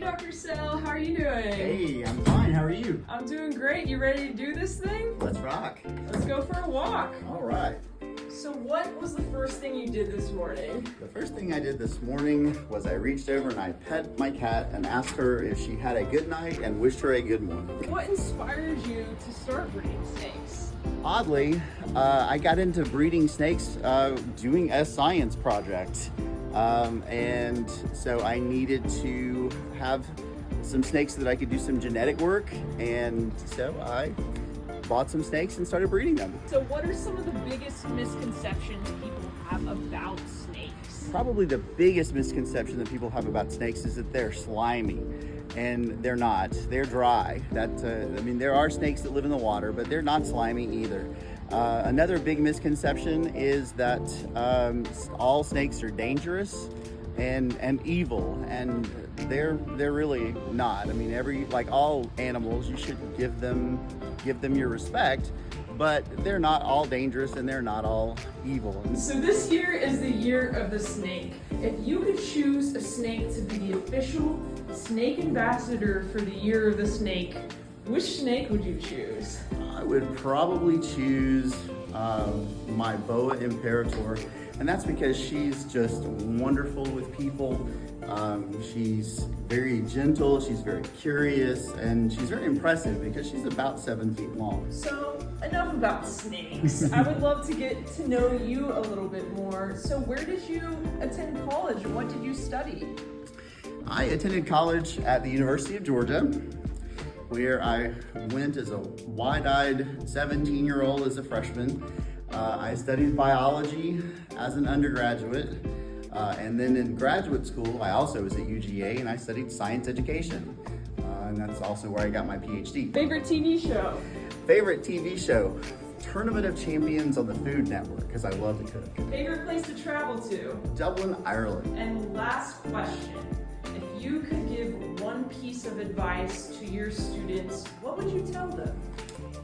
Dr. Sell, how are you doing? Hey, I'm fine. How are you? I'm doing great. You ready to do this thing? Let's rock. Let's go for a walk. All right. So what was the first thing you did this morning? The first thing I did this morning was I reached over and I pet my cat and asked her if she had a good night and wished her a good one. What inspired you to start breeding snakes? Oddly, I got into breeding snakes doing a science project. And so I needed to have some snakes that I could do some genetic work. And so I bought some snakes and started breeding them. So what are some of the biggest misconceptions people have about snakes? Probably the biggest misconception that people have about snakes is that they're slimy, and they're not. They're dry. There are snakes that live in the water, but they're not slimy either. Another big misconception is that all snakes are dangerous and evil, and they're really not. I mean, like all animals, you should give them your respect, but they're not all dangerous and they're not all evil. So this year is the year of the snake. If you could choose a snake to be the official snake ambassador for the year of the snake, which snake would you choose? I would probably choose my boa imperator, and that's because she's just wonderful with people. She's very gentle, she's very curious, and she's very impressive because she's about 7 feet long. So enough about snakes. I would love to get to know you a little bit more. So where did you attend college and what did you study? I attended college at the University of Georgia, where I went as a wide-eyed 17-year-old as a freshman. I studied biology as an undergraduate, and then in graduate school, I also was at UGA and I studied science education. And that's also where I got my PhD. Favorite TV show? Favorite TV show? Tournament of Champions on the Food Network, because I love to cook. Favorite place to travel to? Dublin, Ireland. And last question. If you could give one piece of advice to your students, what would you tell them?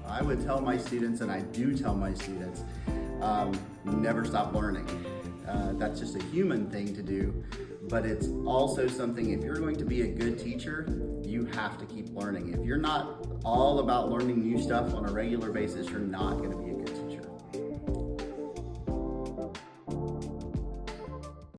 I would tell my students, and I do tell my students, never stop learning. That's just a human thing to do, but it's also something, if you're going to be a good teacher, you have to keep learning. If you're not all about learning new stuff on a regular basis, you're not going to be a good